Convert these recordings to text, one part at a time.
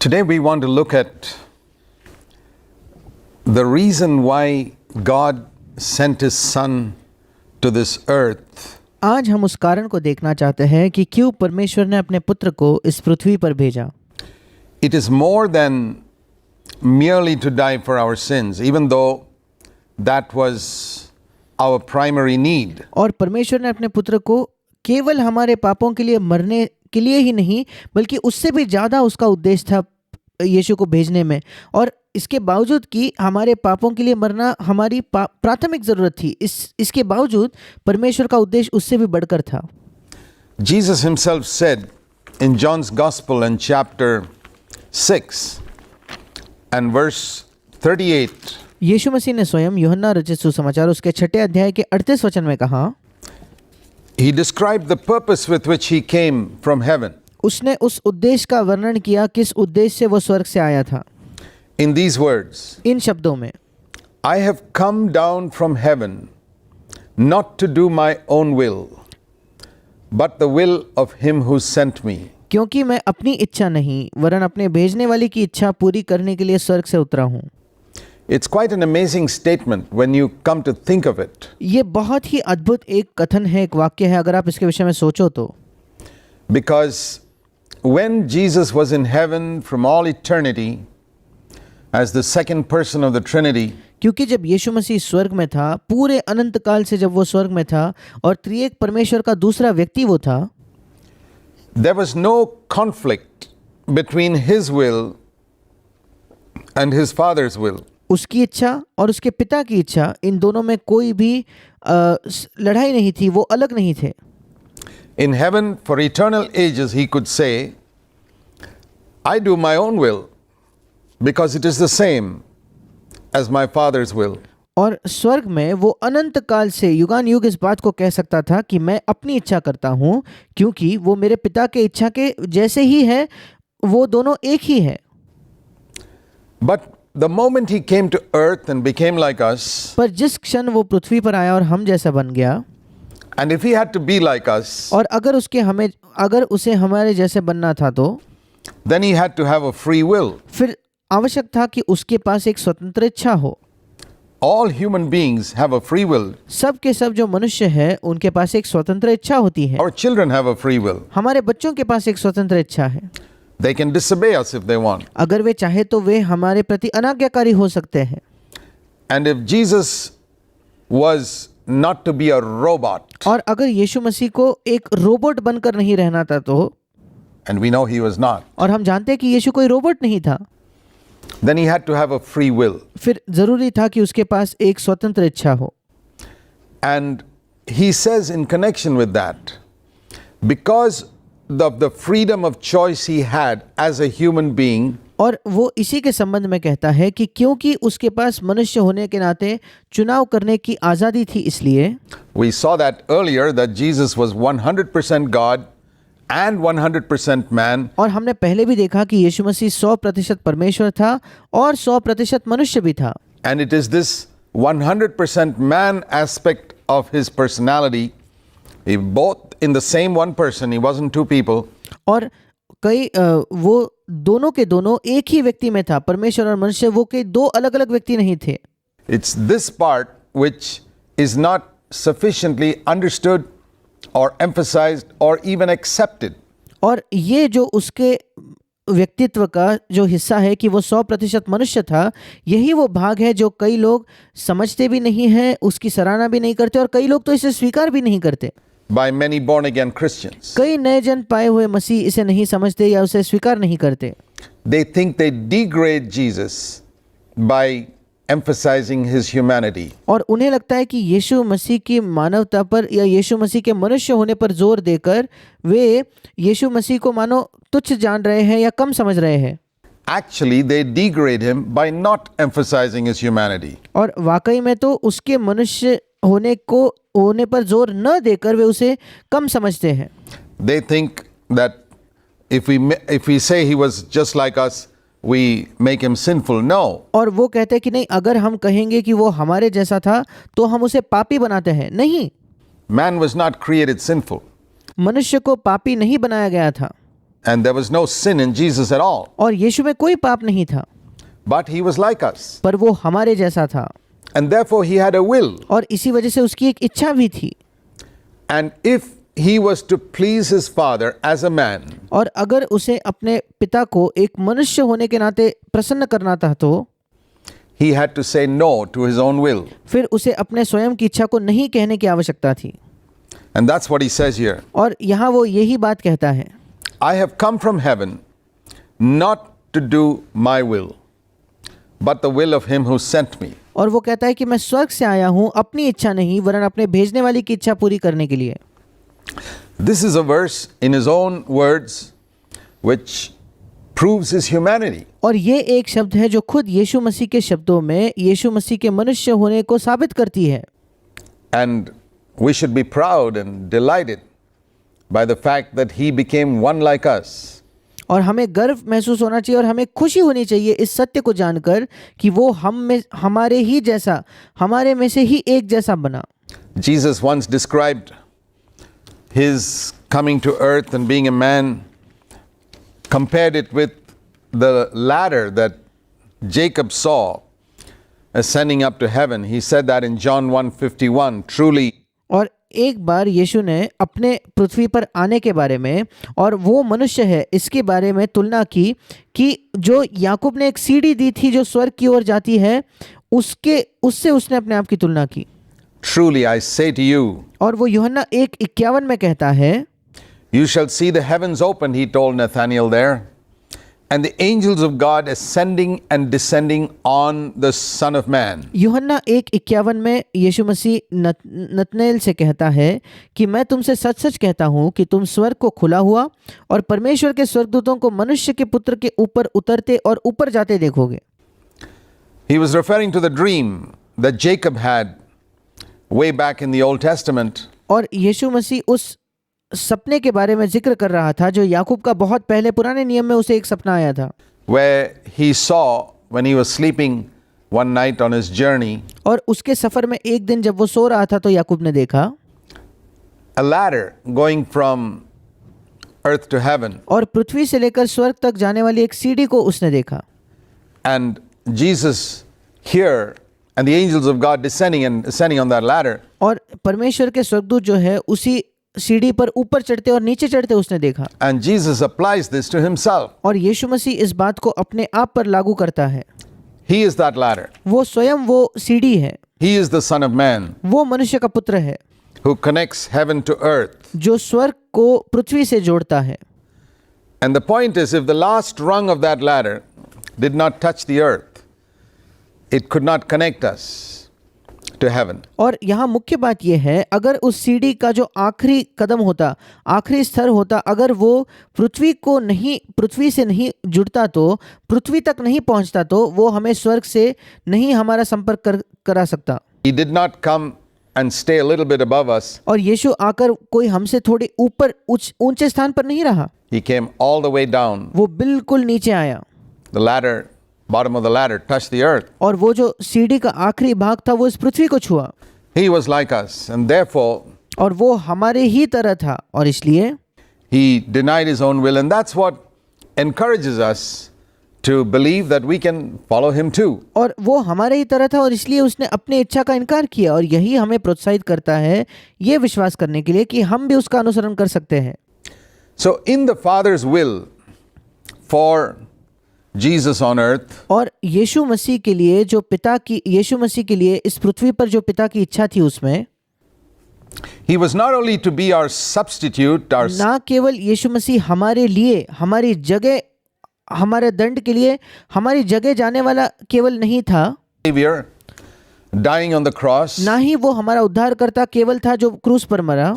Today we want to look at the reason why God sent His Son to this earth. आज हम उस कारण को देखना चाहते हैं कि क्यों परमेश्वर ने अपने पुत्र को इस पृथ्वी पर भेजा। It is more than merely to die for our sins, even though that was our primary need. और परमेश्वर ने अपने पुत्र को केवल हमारे पापों के लिए मरने के लिए ही नहीं, बल्कि उससे भी ज़्यादा उसका उद्देश्य था यीशु को भेजने में। और इसके बावजूद कि हमारे पापों के लिए मरना हमारी प्राथमिक ज़रूरत थी, इसके बावजूद परमेश्वर का उद्देश्य उससे भी बढ़कर था। Jesus himself said in John's Gospel in chapter 6 and verse 38, यीशु मसीह ने स्वयं यूहन्ना रचित सुसमाचार उसके 6 अध्याय के 38 वचन में कहा, he described the purpose with which he came from heaven. उसने उस उद्देश्य का वर्णन किया किस उद्देश्य से वो स्वर्ग से आया था। In these words, इन शब्दों में, I have come down from heaven not to do my own will, but the will of him who sent me. क्योंकि मैं अपनी इच्छा नहीं वरन अपने भेजने वाले की इच्छा पूरी करने के लिए स्वर्ग से उतरा हूँ। It's quite an amazing statement when you come to think of it. ये बहुत ही अद्भुत एक कथन है, एक वाक्य है, अगर आप इसके विषय में सोचो तो। Because when Jesus was in heaven from all eternity as the second person of the Trinity, क्योंकि जब यीशु मसीह स्वर्ग में था, पूरे अनंत काल से जब वो स्वर्ग में था और त्रिएक परमेश्वर का दूसरा व्यक्ति वो था, there was no conflict between his will and his Father's will. उसकी इच्छा और उसके पिता की इच्छा, इन दोनों में कोई भी लड़ाई नहीं थी, वो अलग नहीं थे। In heaven for eternal ages he could say, I do my own will because it is the same as my Father's will. और स्वर्ग में वो अनंत काल से युगान युग इस बात को कह सकता था कि मैं अपनी इच्छा करता हूँ, क्योंकि वो मेरे पिता के इच्छा के जैसे ही है, वो दोनों एक ही है। But the moment he came to earth and became like us, पर जिस क्षण वो पृथ्वी पर आया और हम जैसा बन गया, and if he had to be like us, और अगर उसे हमारे जैसे बनना था तो then he had to have a free will. फिर आवश्यक था कि उसके पास एक स्वतंत्र इच्छा हो। All human beings have a free will. सब के सब जो मनुष्य है उनके पास एक स्वतंत्र इच्छा होती है। Our children have a free will. हमारे बच्चों के पास एक स्वतंत्र इच्छा है। They can disobey us if they want. अगर वे चाहे तो वे हमारे प्रति अनाज्ञाकारी हो सकते हैं। And if Jesus was not to be a robot, और अगर यीशु मसीह को एक रोबोट बनकर नहीं रहना था तो, and we know he was not, और हम जानते हैं कि यीशु कोई रोबोट नहीं था, then he had to have a free will. फिर जरूरी था कि उसके पास एक स्वतंत्र इच्छा हो। And he says in connection with that, because of the freedom of choice he had as a human being, और वो इसी के संबंध में कहता है कि क्योंकि उसके पास मनुष्य होने के नाते चुनाव करने की आज़ादी थी, इसलिए we saw that earlier that Jesus was 100% God and 100% man. और हमने पहले भी देखा कि यीशु मसीह 100% परमेश्वर था और 100% मनुष्य भी था। And it is this 100% man aspect of his personality, he both in the same one person, he wasn't two people. और वो दोनों के दोनों एक ही व्यक्ति में था, परमेश्वर और मनुष्य, वो के दो अलग अलग व्यक्ति नहीं थे। It's this part which is not sufficiently understood or emphasized or even accepted. और ये जो उसके व्यक्तित्व का जो हिस्सा है कि वो 100% मनुष्य था, यही वो भाग है जो कई लोग समझते भी नहीं हैं, उसकी सराहना भी नहीं करते, और कई लोग तो इसे स्वीकार भी नहीं करते। By many born again Christians, कई नए जन पाए हुए मसीह इसे नहीं समझते या उसे स्वीकार नहीं करते। they think they degrade Jesus by emphasizing his humanity. और उन्हें लगता है कि यीशु मसीह की मानवता पर या यीशु मसीह के मनुष्य होने पर जोर देकर वे यीशु मसीह को मानो तुच्छ जान रहे हैं या कम समझ रहे हैं। Actually, they degrade him by not emphasizing his humanity. और वाकई में तो उसके मनुष्य होने पर जोर न देकर वे उसे कम समझते हैं। They think that if we say he was just like us, we make him sinful. No. और वो कहते हैं कि नहीं, अगर हम कहेंगे कि वो हमारे जैसा था तो हम उसे पापी बनाते हैं। नहीं, Man was not created sinful. मनुष्य को पापी नहीं बनाया गया था। and there was no sin in Jesus at all. और यीशु में कोई पाप नहीं था, But he was like us, पर वो हमारे जैसा था and therefore he had a will. और इसी वजह से उसकी एक इच्छा भी थी। And if he was to please his father as a man, और अगर उसे अपने पिता को एक मनुष्य होने के नाते प्रसन्न करना था तो he had to say no to his own will. फिर उसे अपने स्वयं की इच्छा को नहीं कहने की आवश्यकता थी। And that's what he says here. और यहाँ वो यही बात कहता है, I have come from heaven not to do my will, but the will of him who sent me. और वो कहता है कि मैं स्वर्ग से आया हूँ अपनी इच्छा नहीं वरन अपने भेजने वाले की इच्छा पूरी करने के लिए। This is a verse in his own words which proves his humanity. और ये एक शब्द है जो खुद यीशु मसीह के शब्दों में यीशु मसीह के मनुष्य होने को साबित करती है। And we should be proud and delighted by the fact that he became one like us. और हमें गर्व महसूस होना चाहिए और हमें खुशी होनी चाहिए इस सत्य को जानकर कि वो हम में हमारे ही जैसा, हमारे में से ही एक जैसा बना। Jesus once described his coming to earth and being a man, compared it with the ladder that Jacob saw ascending up to heaven. He said that in John 1:51, truly और एक बार यीशु ने अपने पृथ्वी पर आने के बारे में और वो मनुष्य है इसके बारे में तुलना की कि जो याकूब ने एक सीढ़ी दी थी जो स्वर्ग की ओर जाती है उससे उसने अपने आप की तुलना की। truly I say to you, और वो यूहन्ना 1:51 में कहता है, you shall see the heavens opened, he told Nathanael there, and the angels of God ascending and descending on the Son of Man. यूहन्ना 1:51 में यीशु मसीह नतनएल से कहता है कि मैं तुमसे सच सच कहता हूँ कि तुम स्वर्ग को खुला हुआ और परमेश्वर के स्वर्गदूतों को मनुष्य के पुत्र के ऊपर उतरते और ऊपर जाते देखोगे। He was referring to the dream that Jacob had way back in the Old Testament, और यीशु मसीह उस सपने के बारे में जिक्र कर रहा था जो याकूब का बहुत पहले पुराने नियम में उसे एक सपना आया था, where he saw when he was sleeping one night on his journey और उसके सफर में एक दिन जब वो सो रहा था तो याकूब ने देखा a ladder going from earth to heaven, और पृथ्वी से लेकर स्वर्ग तक जाने वाली एक सीढ़ी को उसने देखा। and Jesus here and the angels of God descending and ascending on that ladder. और परमेश्वर के स्वर्गदूत जो है उसी सीढ़ी पर ऊपर चढ़ते और नीचे चढ़ते उसने देखा। And Jesus applies this to himself. और यीशु मसीह इस बात को अपने आप पर लागू करता है। He is that ladder. वो स्वयं वो सीढ़ी है, He is the Son of Man वो मनुष्य का पुत्र है who connects heaven to earth. जो स्वर्ग को पृथ्वी से जोड़ता है। And the point is, if the last rung of that ladder did not touch the earth, it could not connect us to heaven. और यहाँ मुख्य बात यह है, अगर उस सीढ़ी का जो आखिरी कदम होता, आखिरी स्तर होता, अगर वो पृथ्वी से नहीं जुड़ता तो, पृथ्वी तक नहीं पहुँचता तो वो हमें स्वर्ग से नहीं हमारा संपर्क करा सकता। He did not come and stay a little bit above us. और यीशु आकर कोई हमसे थोड़े ऊपर ऊंचे स्थान पर नहीं रहा, He came all the way down. वो बिल्कुल नीचे आया। The ladder, bottom of the ladder touched the earth. और वो जो सीढ़ी का आखिरी भाग था वो इस पृथ्वी को छुआ He was like us, and therefore और वो हमारे ही तरह था और इसलिए he denied his own will, and that's what encourages us to believe that we can follow him too. और वो हमारे ही तरह था और इसलिए उसने अपनी इच्छा का इनकार किया, और यही हमें प्रोत्साहित करता है ये विश्वास करने के लिए कि हम भी उसका अनुसरण कर सकते हैं। So in the Father's will for Jesus on earth, और यीशु मसीह के लिए यीशु मसीह के लिए इस पृथ्वी पर जो पिता की इच्छा थी उसमें he was not only to be our substitute, our ना केवल यीशु मसीह हमारे लिए हमारी जगह, हमारे दंड के लिए हमारी जगह जाने वाला केवल नहीं था, Savior dying on the cross, ना ही वो हमारा उद्धारकर्ता केवल था जो क्रूस पर मरा,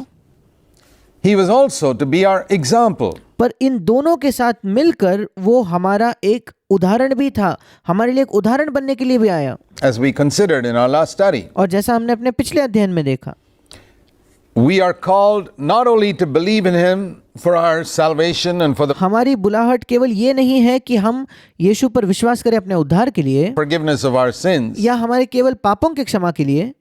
he was also to be our example. पर इन दोनों के साथ मिलकर वो हमारा एक उदाहरण भी था, हमारे लिए एक उदाहरण बनने के लिए भी आया। As we considered in our last study, और जैसा हमने अपने पिछले अध्ययन में देखा, we are called not only to believe in him for our salvation and for the हमारी बुलाहट केवल ये नहीं है कि हम यीशु पर विश्वास करें अपने उद्धार के लिए forgiveness of our sins, या हमारे केवल पापों की क्षमा के लिए,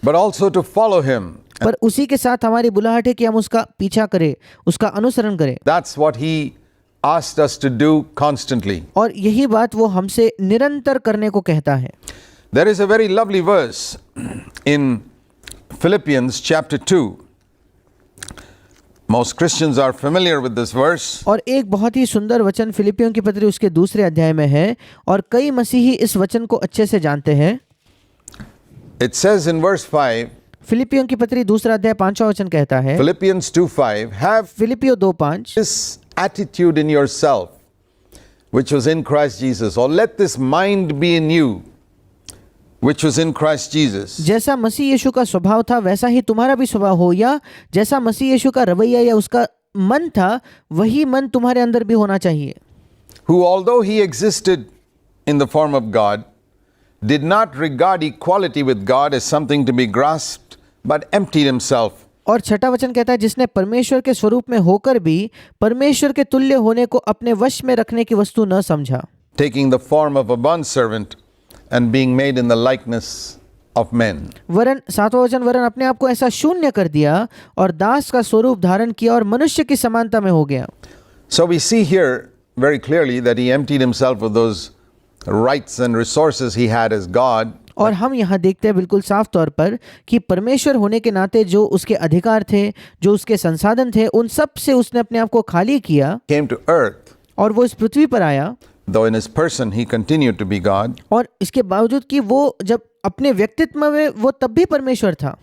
but also to follow him पर उसी के साथ हमारी बुलाहट है कि हम उसका पीछा करें, उसका अनुसरण करें। That's what he asked us to do constantly. और यही बात वो हमसे निरंतर करने को कहता है। There is a very lovely verse in Philippians chapter 2. Most Christians are familiar with this verse. और एक बहुत ही सुंदर वचन फिलिपियों की पत्री उसके दूसरे अध्याय में है और कई मसीही इस वचन को अच्छे से जानते हैं। It says in verse 5, फिलिपियों की पत्री दूसरा अध्याय 5वां वचन कहता है, Philippians 2:5, have फिलिपियो 2:5, this attitude in yourself, which was in Christ Jesus, or let this mind be in you, which was in Christ Jesus. जैसा मसीह यीशु का स्वभाव था वैसा ही तुम्हारा भी स्वभाव हो, या जैसा मसीह यीशु का रवैया या उसका मन था वही मन तुम्हारे अंदर भी होना चाहिए। Who, although he existed in the form of God, did not regard equality with God as something to be grasped, but emptied himself. और छठा वचन कहता है, जिसने परमेश्वर के स्वरूप में होकर भी परमेश्वर के तुल्य होने को अपने वश में रखने की वस्तु न समझा, Taking the form of a bondservant and being made in the likeness of men. वरन सातवां वचन, वरन अपने आप को ऐसा शून्य कर दिया और दास का स्वरूप धारण किया और मनुष्य की समानता में हो गया। So we see here very clearly that he emptied himself of those rights and resources he had as God. और हम यहाँ देखते हैं बिल्कुल साफ तौर पर कि परमेश्वर होने के नाते जो उसके अधिकार थे, जो उसके संसाधन थे, उन सब से उसने अपने आप को खाली किया Came to earth, और वो इस पृथ्वी पर आया। though in his person he continued to be God. और इसके बावजूद कि वो जब अपने व्यक्तित्व में वो तब भी परमेश्वर था,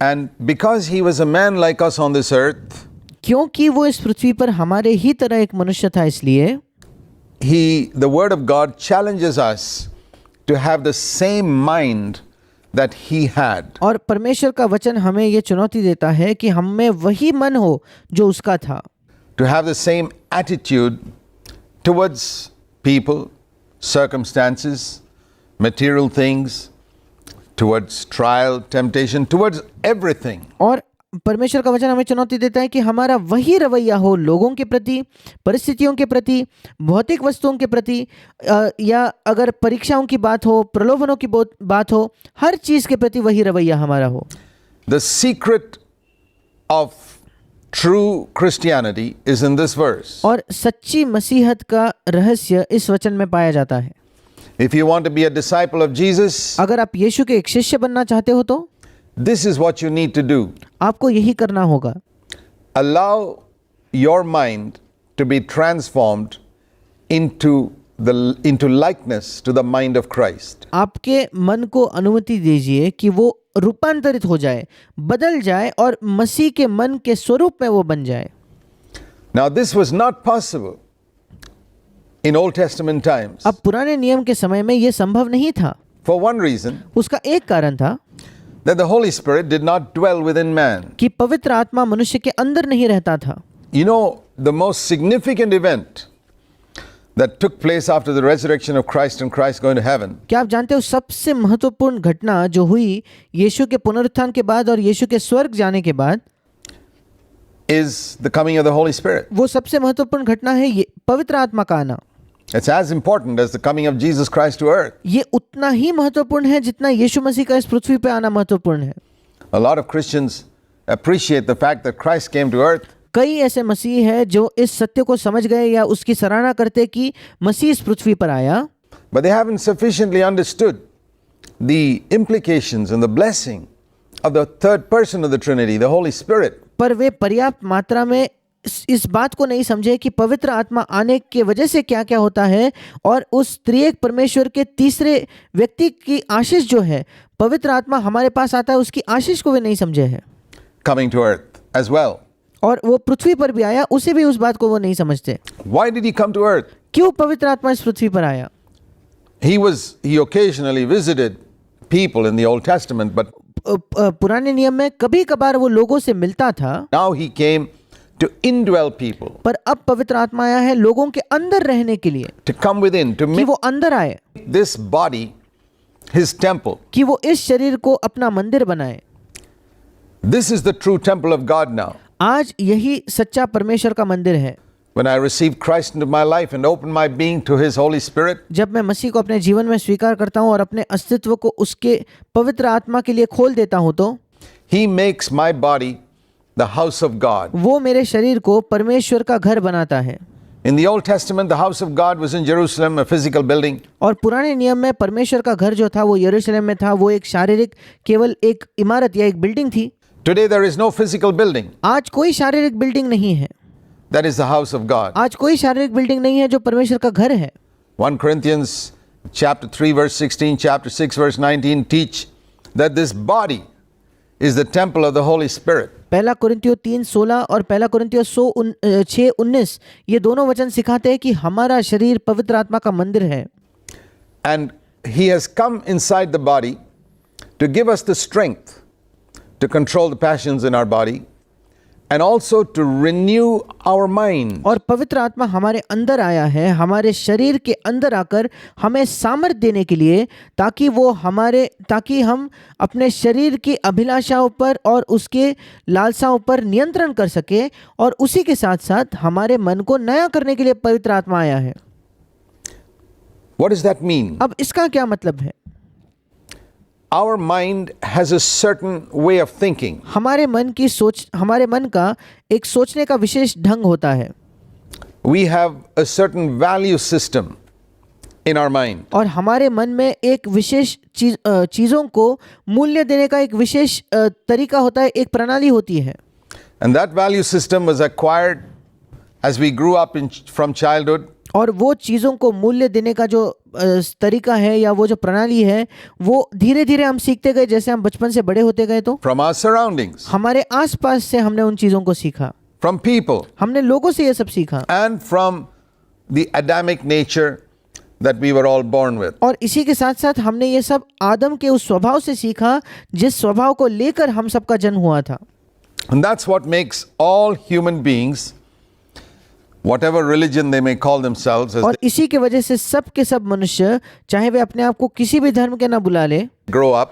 And because he was a man like us on this earth, क्योंकि वो इस पृथ्वी पर हमारे ही तरह एक मनुष्य था, इसलिए the word of God challenges us to have the same mind that he had. और परमेश्वर का वचन हमें ये चुनौती देता है कि हम में वही मन हो जो उसका था, To have the same attitude towards people, circumstances, material things, towards trial, temptation, towards everything. और परमेश्वर का वचन हमें चुनौती देता है कि हमारा वही रवैया हो लोगों के प्रति, परिस्थितियों के प्रति, भौतिक वस्तुओं के प्रति, या अगर परीक्षाओं की बात हो, प्रलोभनों की बात हो, हर चीज़ के प्रति वही रवैया हमारा हो। The secret of true Christianity is in this verse. और सच्ची मसीहत का रहस्य इस वचन में पाया जाता है। If you want to be a disciple of Jesus, अगर आप यीशु के एक शिष्य बनना चाहते हो तो this is what you need to do. आपको यही करना होगा। Allow your mind to be transformed into likeness to the mind of Christ. आपके मन को अनुमति दीजिए कि वो रूपांतरित हो जाए, बदल जाए और मसीह के मन के स्वरूप में वो बन जाए। Now this was not possible in Old Testament times. अब पुराने नियम के समय में ये संभव नहीं था। For one reason, उसका एक कारण था that the Holy Spirit did not dwell within man. कि पवित्र आत्मा मनुष्य के अंदर नहीं रहता था। You know, the most significant event that took place after the resurrection of Christ and Christ going to heaven क्या आप जानते हो सबसे महत्वपूर्ण घटना जो हुई यीशु के पुनरुत्थान के बाद और यीशु के स्वर्ग जाने के बाद is the coming of the Holy Spirit. वो सबसे महत्वपूर्ण घटना है ये पवित्र आत्मा का आना। It's as important as the coming of Jesus Christ to earth. ये उतना ही महत्वपूर्ण है जितना यीशु मसीह का इस पृथ्वी पे आना महत्वपूर्ण है। A lot of Christians appreciate the fact that Christ came to earth, कई ऐसे मसीह हैं जो इस सत्य को समझ गए या उसकी सराहना करते कि मसीह इस पृथ्वी पर आया, but they haven't sufficiently understood the implications and the blessing of the third person of the Trinity, the Holy Spirit. पर वे पर्याप्त मात्रा में इस बात को नहीं समझे कि पवित्र आत्मा आने के वजह से क्या क्या होता है, और उस त्रिएक परमेश्वर के तीसरे व्यक्ति की आशीष जो है, पवित्र आत्मा हमारे पास आता है, उसकी आशीष को वे नहीं समझे हैं। Coming to earth as well. और वो पृथ्वी पर भी आया, उसे भी उस बात को वो नहीं समझते। Why did he come to earth? क्यों पवित्र आत्मा इस पृथ्वी पर आया? He occasionally visited people in the Old Testament, but पुराने नियम में कभी कभार वो लोगों से मिलता था, now he came to indwell people, पर अब पवित्र आत्मा आया है लोगों के अंदर रहने के लिए, to come within, to कि make वो अंदर आए, this body his temple. कि वो इस शरीर को अपना मंदिर बनाए। This is the true temple of God now. आज यही सच्चा परमेश्वर का मंदिर है। When I received Christ into my life and opened my being to his Holy Spirit, जब मैं मसीह को अपने जीवन में स्वीकार करता हूँ और अपने अस्तित्व को उसके पवित्र आत्मा के लिए खोल देता हूँ, तो He makes my body the house of God. वो मेरे शरीर को परमेश्वर का घर बनाता है। In the Old Testament, the house of God was in Jerusalem, a physical building. और पुराने नियम में परमेश्वर का घर जो था वो यरूशलेम में था, वो एक शारीरिक केवल एक इमारत या एक बिल्डिंग थी। Today, there is no physical building. आज कोई शारीरिक बिल्डिंग नहीं है। That is the house of God. आज कोई शारीरिक बिल्डिंग नहीं है जो परमेश्वर का घर है। 1 Corinthians chapter 3 verse 16, chapter 6 verse 19 teach that this body is the temple of the Holy Spirit. पहला कुरिन्थियों 3:16 और पहला कुरिन्थियों 6:19 ये दोनों वचन सिखाते हैं कि हमारा शरीर पवित्र आत्मा का मंदिर है। And he has come inside the body to give us the strength to control the passions in our body and also to renew our mind. और पवित्र आत्मा हमारे अंदर आया है, हमारे शरीर के अंदर आकर हमें सामर्थ्य देने के लिए, ताकि हम अपने शरीर की अभिलाषाओं पर और उसके लालसाओं पर नियंत्रण कर सके, और उसी के साथ साथ हमारे मन को नया करने के लिए पवित्र आत्मा आया है। What does that mean? अब इसका क्या मतलब है? Our mind has a certain way of thinking. हमारे मन का एक सोचने का विशेष ढंग होता है। We have a certain value system in our mind. और हमारे मन में एक विशेष चीज़ों को मूल्य देने का एक विशेष तरीका होता है, एक प्रणाली होती है। And that value system was acquired as we grew up from childhood. और वो चीज़ों को मूल्य देने का जो तरीका है या वो जो प्रणाली है, वो धीरे धीरे हम सीखते गए जैसे हम बचपन से बड़े होते गए। तो From our surroundings, हमारे आसपास से हमने उन चीज़ों को सीखा, from people, हमने लोगों से ये सब सीखा, and from the Adamic nature that we were all born with. और इसी के साथ साथ हमने ये सब आदम के उस स्वभाव से सीखा जिस स्वभाव को लेकर हम सबका जन्म हुआ था। And that's what makes all human beings, whatever religion they may call themselves, as और इसी के वजह से सब के सब मनुष्य, चाहे वे अपने आप को किसी भी धर्म के ना बुला ले, they grow up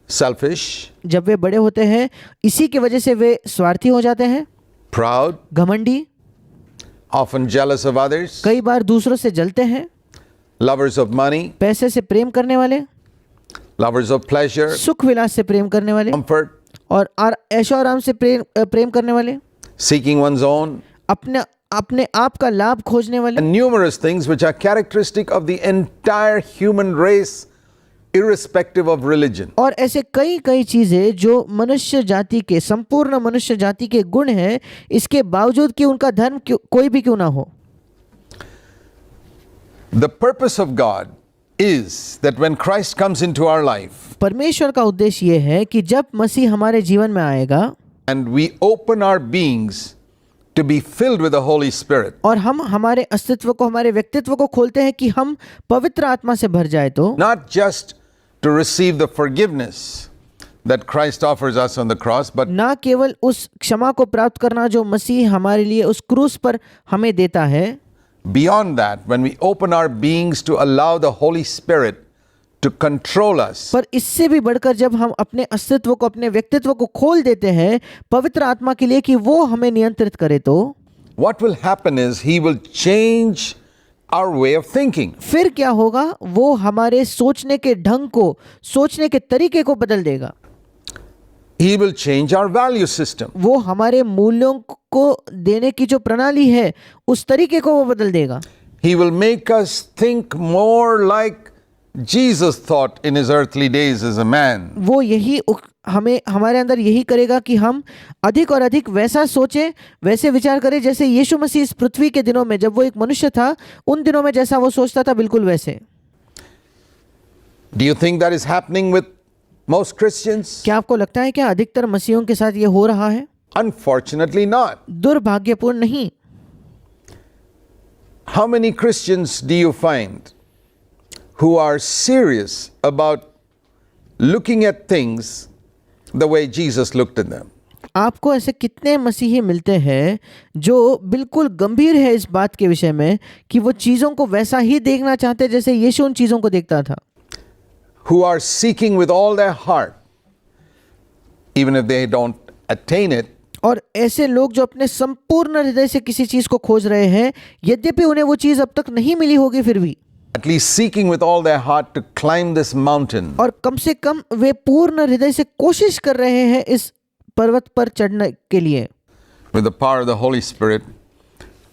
selfish, जब वे बड़े होते हैं इसी की वजह से वे स्वार्थी हो जाते हैं, proud, घमंडी, often jealous of others, कई बार दूसरों से जलते हैं, lovers of money, पैसे से प्रेम करने वाले, lovers of pleasure, सुख विलास से प्रेम करने वाले, comfort, और ऐशो आराम से प्रेम करने वाले, seeking one's own, अपने आप का लाभ खोजने वाले, and numerous things which are characteristic of the entire human race, irrespective of religion. और ऐसे कई चीजें जो मनुष्य जाति के, संपूर्ण मनुष्य जाति के गुण हैं, इसके बावजूद कि उनका धर्म कोई भी क्यों ना हो। The purpose of God is that when Christ comes into our life परमेश्वर का उद्देश्य ये है कि जब मसीह हमारे जीवन में आएगा and we open our beings to be filled with the Holy Spirit, और हम हमारे अस्तित्व को, हमारे व्यक्तित्व को खोलते हैं कि हम पवित्र आत्मा से भर जाए, तो not just to receive the forgiveness that Christ offers us on the cross, but ना केवल उस क्षमा को प्राप्त करना जो मसीह हमारे लिए उस क्रूस पर हमें देता है, beyond that, when we open our beings to allow the Holy Spirit to control us, पर इससे भी बढ़कर जब हम अपने अस्तित्व को, अपने व्यक्तित्व को खोल देते हैं पवित्र आत्मा के लिए कि वो हमें नियंत्रित करे, तो what will happen is He will change our way of thinking. फिर क्या होगा? वो हमारे सोचने के ढंग को, सोचने के तरीके को बदल देगा। He will change our value system. वो हमारे मूल्यों को देने की जो प्रणाली है उस तरीके को वो बदल देगा। He will make us think more like Jesus thought in his earthly days as a man. वो यही हमें, हमारे अंदर यही करेगा कि हम अधिक और अधिक वैसा सोचें, वैसे विचार करें जैसे यीशु मसीह इस पृथ्वी के दिनों में जब वो एक मनुष्य था, उन दिनों में जैसा वो सोचता था, बिल्कुल वैसे। Do you think that is happening with most Christians? क्या आपको लगता है क्या अधिकतर मसीहों के साथ ये हो रहा है? Unfortunately not. दुर्भाग्यपूर्ण नहीं। How many Christians do you find who are serious about looking at things the way Jesus looked at them? आपको ऐसे कितने मसीही मिलते हैं जो बिल्कुल गंभीर है इस बात के विषय में कि वो चीज़ों को वैसा ही देखना चाहते जैसे यीशु उन चीज़ों को देखता था? Who are seeking with all their heart, even if they don't attain it, और ऐसे लोग जो अपने संपूर्ण हृदय से किसी चीज़ को खोज रहे हैं, यद्यपि उन्हें वो चीज़ अब तक नहीं मिली होगी, फिर भी at least seeking with all their heart to climb this mountain. और कम से कम वे पूर्ण हृदय से कोशिश कर रहे हैं इस पर्वत पर चढ़ने के लिए, With the power of the Holy Spirit,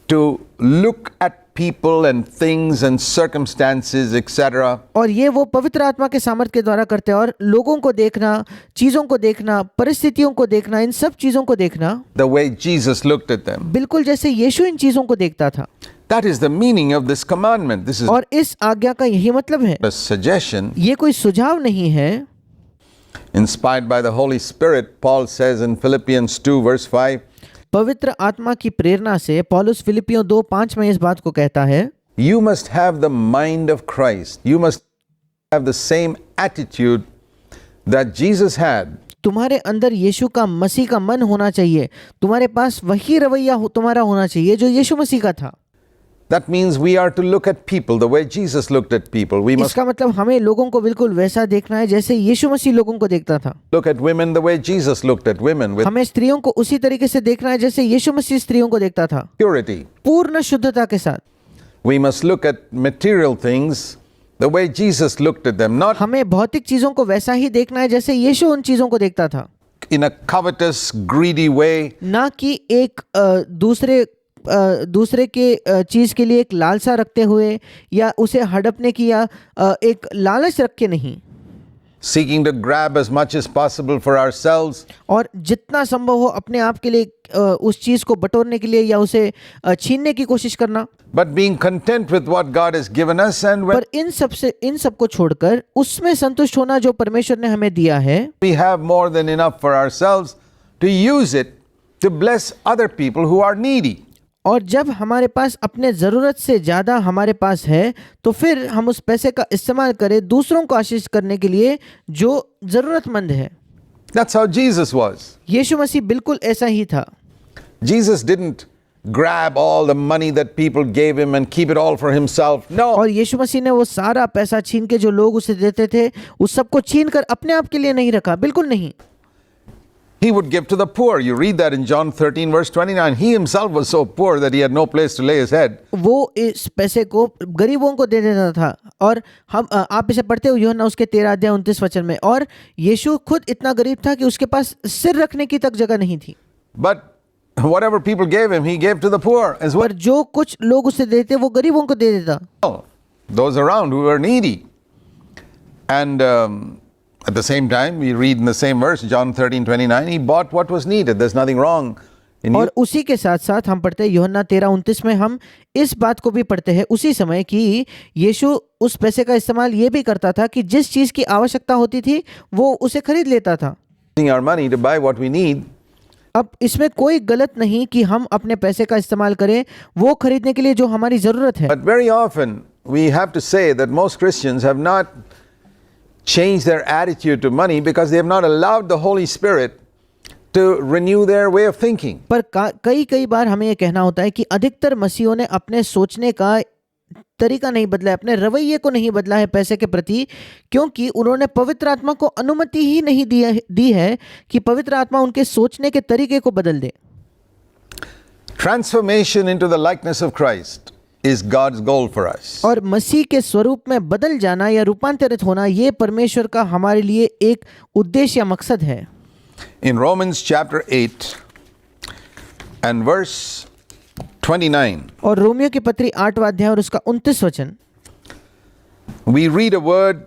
to look at people and things and circumstances, etc. और ये वो पवित्र आत्मा के सामर्थ्य के द्वारा करते हैं, और लोगों को देखना, चीज़ों को देखना, परिस्थितियों को देखना, इन सब चीज़ों को देखना The way Jesus looked at them. बिल्कुल जैसे यीशु इन चीज़ों को देखता था। That is the meaning of this commandment. This is और इस आज्ञा का यही मतलब है, a suggestion ये कोई सुझाव नहीं है। inspired by the Holy Spirit. Paul says in Philippians 2 verse 5, पवित्र आत्मा की प्रेरणा से पौलुस फिलिपियों 2:5 में इस बात को कहता है, you must have the mind of Christ. You must have the same attitude that Jesus had. तुम्हारे अंदर यीशु का, मसीह का मन होना चाहिए, तुम्हारे पास वही रवैया तुम्हारा होना चाहिए जो यीशु मसीह का था। That means we are to look at people the way Jesus looked at people. We must इसका मतलब हमें लोगों को बिल्कुल वैसा देखना है जैसे यीशु मसीह लोगों को देखता था। look at women the way Jesus looked at women, with हमें स्त्रियों को उसी तरीके से देखना है जैसे यीशु मसीह स्त्रियों को देखता था, purity. पूर्ण शुद्धता के साथ। We must look at material things the way Jesus looked at them, not हमें भौतिक चीजों को वैसा ही देखना है जैसे यीशु उन चीजों को देखता था, in a covetous, greedy way. ना कि एक दूसरे के चीज के लिए एक लालसा रखते हुए या उसे हड़पने की या एक लालच रख के नहीं, Seeking to grab as much as possible for ourselves, और जितना संभव हो अपने आप के लिए उस चीज को बटोरने के लिए या उसे छीनने की कोशिश करना, but being content with what God has given us. And when पर इन सब को छोड़कर उसमें संतुष्ट होना जो परमेश्वर ने हमें दिया है, we have more than enough for ourselves, to use it to bless other people who are needy. और जब हमारे पास अपने ज़रूरत से ज़्यादा हमारे पास है तो फिर हम उस पैसे का इस्तेमाल करें दूसरों को आशीष करने के लिए जो ज़रूरतमंद है। That's how Jesus was. यीशु मसीह बिल्कुल ऐसा ही था। Jesus didn't grab all the money that people gave him and keep it all for himself. No. और यीशु मसीह ने वो सारा पैसा छीन के जो लोग उसे देते थे उस सबको छीन कर अपने आप के लिए नहीं रखा, बिल्कुल नहीं। He would give to the poor. You read that in John 13 verse 29. He himself was so poor that he had no place to lay his head. वो इस पैसे को गरीबों को दे देता था, और हम आप इसे पढ़ते हो यूहन्ना उसके 13 अध्याय 29 वचन में, और यीशु खुद इतना गरीब था कि उसके पास सिर रखने की तक जगह नहीं थी। But whatever people gave him, he gave to the poor as well. पर जो कुछ लोग उसे देते वो गरीबों को दे देता, Those around who were needy. And at the same time, we read in the same verse, John 13:29, he bought what was needed. There's nothing wrong in और उसी के साथ साथ हम पढ़ते हैं यूहन्ना 13:29 में हम इस बात को भी पढ़ते हैं उसी समय कि यीशु उस पैसे का इस्तेमाल ये भी करता था कि जिस चीज़ की आवश्यकता होती थी वो उसे खरीद लेता था। using our money to buy what we need. अब इसमें कोई गलत नहीं कि हम अपने पैसे का इस्तेमाल करें वो खरीदने के लिए जो हमारी ज़रूरत है, But very often, we have to say that most Christians have not changed their attitude to money because they have not allowed the Holy Spirit to renew their way of thinking. पर कई बार हमें ये कहना होता है कि अधिकतर मसीहों ने अपने सोचने का तरीका नहीं बदला है, अपने रवैये को नहीं बदला है पैसे के प्रति, क्योंकि उन्होंने पवित्र आत्मा को अनुमति ही नहीं दी है कि पवित्र आत्मा उनके सोचने के तरीके को बदल दे। Transformation into the likeness of Christ is God's goal for us. और मसीह के स्वरूप में बदल जाना या रूपांतरित होना ये परमेश्वर का हमारे लिए एक उद्देश्य या मकसद है। In Romans chapter 8 and verse 29, और रोमियो की पत्री 8वां अध्याय और उसका 29 वचन, we read a word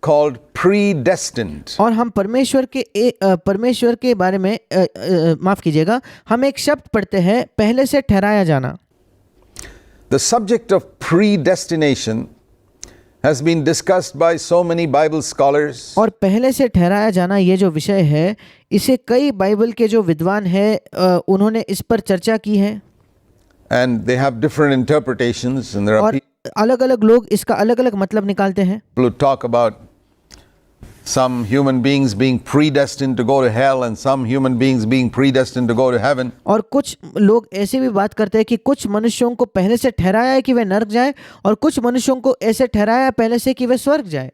called predestined. और हम परमेश्वर के बारे में माफ कीजिएगा, हम एक शब्द पढ़ते हैं पहले से ठहराया जाना। The subject of predestination has been discussed by so many Bible scholars. और पहले से ठहराया जाना ये जो विषय है इसे कई बाइबल के जो विद्वान हैं उन्होंने इस पर चर्चा की है, And they have different interpretations, and there are और अलग अलग लोग इसका अलग अलग मतलब निकालते हैं। people who talk about some human beings being predestined to go to hell and some human beings being predestined to go to heaven. और कुछ लोग ऐसे भी बात करते हैं कि कुछ मनुष्यों को पहले से ठहराया है कि वे नरक जाए और कुछ मनुष्यों को ऐसे ठहराया है पहले से कि वे स्वर्ग जाए।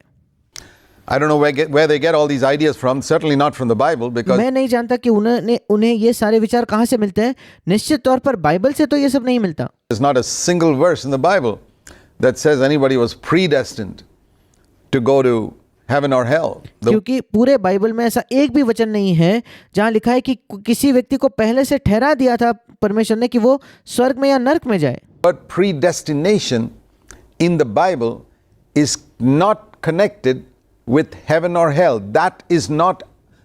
I don't know where they get all these ideas from, certainly not from the Bible, because मैं नहीं जानता कि उन्हें ये सारे विचार कहाँ से मिलते हैं। निश्चित तौर पर बाइबल से तो ये सब नहीं मिलता। there's not a single verse in the Bible that says anybody was predestined to go to heaven or hell. क्योंकि पूरे बाइबल में ऐसा एक भी वचन नहीं है जहाँ लिखा है कि किसी व्यक्ति को पहले से ठहरा दिया था परमेश्वर ने कि वो स्वर्ग में या नरक में जाए. But predestination in the Bible is not connected with heaven or hell. That is not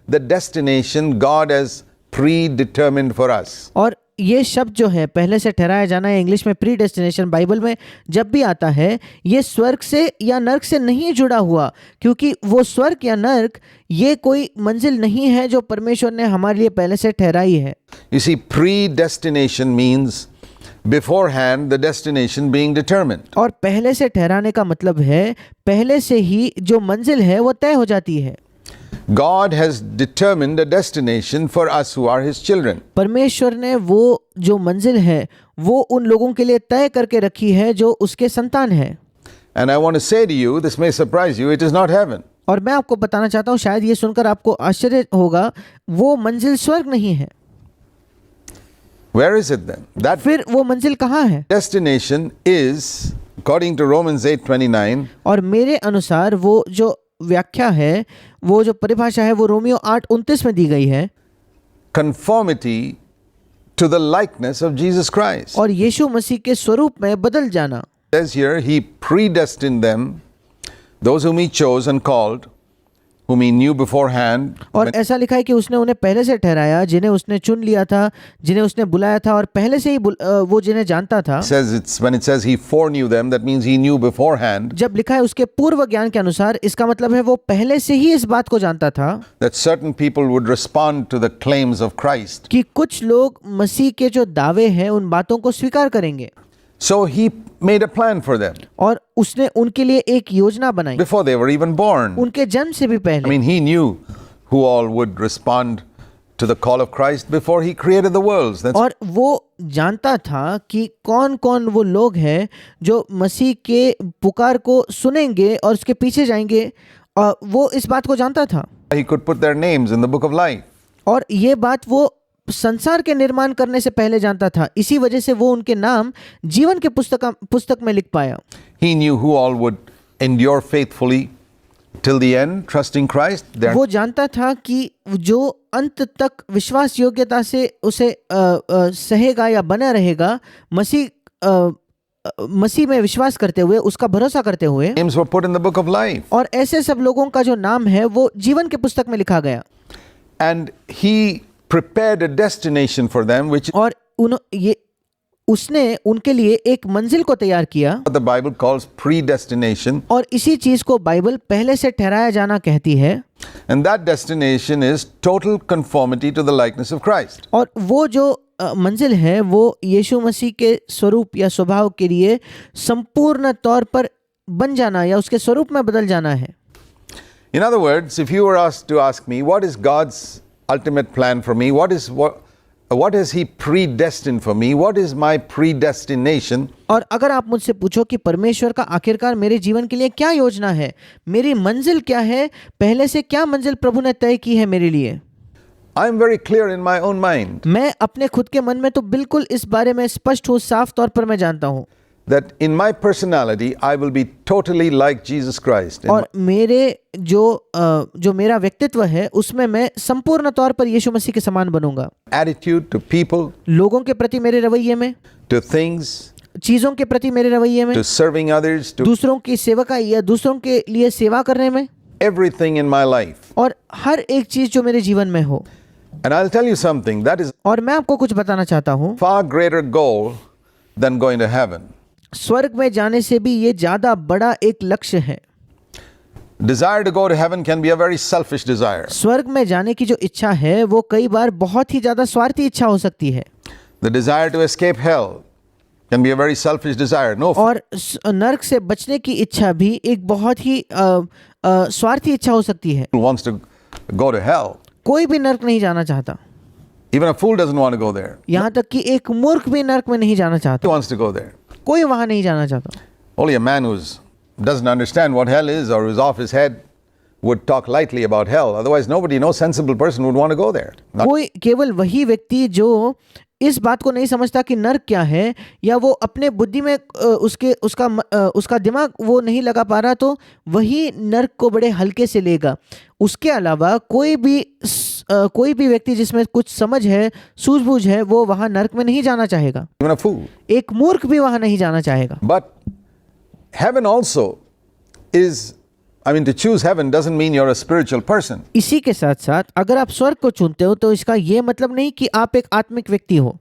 the destination God has predetermined for us. और ये शब्द जो है पहले से ठहराया जाना है, इंग्लिश में प्री डेस्टिनेशन, बाइबल में जब भी आता है ये स्वर्ग से या नर्क से नहीं जुड़ा हुआ, क्योंकि वो स्वर्ग या नर्क ये कोई मंजिल नहीं है जो परमेश्वर ने हमारे लिए पहले से ठहराई है. You see, predestination means beforehand the destination being determined. और पहले से ठहराने का मतलब है पहले से ही जो मंजिल है वो तय हो जाती है. God has determined a destination for us who are His children. परमेश्वर ने वो जो मंजिल है वो उन लोगों के लिए तय करके रखी है जो उसके संतान हैं. And I want to say to you, this may surprise you, it is not heaven. और मैं आपको बताना चाहता हूँ, शायद ये सुनकर आपको आश्चर्य होगा, वो मंजिल स्वर्ग नहीं है. Where is it then? That फिर वो मंजिल कहाँ है? destination is, according to Romans 8:29, और मेरे अनुसार वो जो व्याख्या है, वो जो परिभाषा है वो रोमियो 8:29 में दी गई है, conformity to the likeness of Jesus Christ. और यीशु मसीह के स्वरूप में बदल जाना. It says here, He predestined them, those whom He chose and called, whom He knew beforehand. और ऐसा लिखा है कि उसने उन्हें पहले से ठहराया, जिन्हें उसने चुन लिया था, जिन्हें उसने बुलाया था, और पहले से ही वो जिन्हें जानता था. It says when it says He foreknew them, that means He knew beforehand जब लिखा है उसके पूर्व ज्ञान के अनुसार, इसका मतलब है वो पहले से ही इस बात को जानता था that certain people would respond to the claims of Christ. कि कुछ लोग मसीह के जो दावे हैं उन बातों को स्वीकार करेंगे. So He made a plan for them और उसने उनके लिए एक योजना बनाई before they were even born. उनके जन्म से भी I पहले. mean, He knew who all would respond to the call of Christ before He created the worlds. That's और वो जानता था कि कौन कौन वो लोग हैं जो मसीह के पुकार को सुनेंगे और उसके पीछे जाएंगे, और वो इस बात को जानता था. He could put their names in the book of life. और ये बात वो संसार के निर्माण करने से पहले जानता था. इसी वजह से वो उनके नाम जीवन के पुस्तक में लिख पाया. He knew who all would endure faithfully till the end, trusting Christ. वो जानता था कि जो अंत तक विश्वास योग्यता से उसे सहेगा या बना रहेगा, मसीह में विश्वास करते हुए, उसका भरोसा करते हुए. Names were put in the book of life. और ऐसे सब लोगों का जो नाम है वो जीवन के पुस्तक में लिखा गया. And He prepared a destination for them, which is और उसने उनके लिए एक मंजिल को तैयार किया. what the Bible calls predestination. और इसी चीज को बाइबल पहले से ठहराया जाना कहती है. And that destination is total conformity to the likeness of Christ. और वो जो मंजिल है वो यीशु मसीह के स्वरूप या स्वभाव के लिए संपूर्ण तौर पर बन जाना या उसके स्वरूप में बदल जाना है. In other words, if you were asked to ask me, what is God's ultimate plan for me? What has He predestined for me? What is my predestination? और अगर आप मुझसे पूछो कि परमेश्वर का आखिरकार मेरे जीवन के लिए क्या योजना है, मेरी मंजिल क्या है, पहले से क्या मंजिल प्रभु ने तय की है मेरे लिए, I am very clear in my own mind मैं अपने खुद के मन में तो बिल्कुल इस बारे में स्पष्ट हूँ, साफ तौर पर मैं जानता हूँ that in my personality I will be totally like Jesus Christ. और मेरे जो मेरा व्यक्तित्व है उसमें मैं संपूर्ण तौर पर यीशु मसीह के समान बनूंगा. Attitude to people, लोगों के प्रति मेरे रवैये में, to things, चीजों के प्रति मेरे रवैये में, to serving others, to दूसरों की सेवकाई या दूसरों के लिए सेवा करने में, everything in my life. और हर एक चीज जो मेरे जीवन में हो. And I'll tell you something, that is और मैं आपको कुछ बताना चाहता हूँ, far greater goal than going to heaven. स्वर्ग में जाने से भी ये ज्यादा बड़ा एक लक्ष्य है. Desire to go to heaven can be a very selfish desire. स्वर्ग में जाने की जो इच्छा है वो कई बार बहुत ही ज्यादा स्वार्थी इच्छा हो सकती है. The desire to escape hell can be a very selfish desire. No, और नरक से बचने की इच्छा भी एक बहुत ही स्वार्थी इच्छा हो सकती है. fool wants to go to hell. कोई भी नरक नहीं जाना चाहता. Even a fool doesn't want to go there. यहाँ तक कि एक मूर्ख भी नरक में नहीं जाना Who चाहता. wants to go there? कोई वहां नहीं जाना चाहता. Only a man who doesn't understand what hell is or who's off his head would talk lightly about hell. Otherwise, nobody, no sensible person would want to go there. कोई केवल वही व्यक्ति जो इस बात को नहीं समझता कि नर्क क्या है, या वो अपने बुद्धि में उसका दिमाग वो नहीं लगा पा रहा, तो वही नर्क को बड़े हल्के से लेगा। उसके अलावा कोई भी व्यक्ति जिसमें कुछ समझ है, सूझबूझ है, वो वहाँ नर्क में नहीं जाना चाहेगा। Even a fool. एक मूर्ख भी वहाँ नहीं जाना चाहेगा। But heaven also is, to choose heaven doesn't mean you're a spiritual person. इसी के साथ साथ अगर आप स्वर्ग को चुनते हो तो इसका ये मतलब नहीं कि आप एक आत्मिक व्यक्ति हो।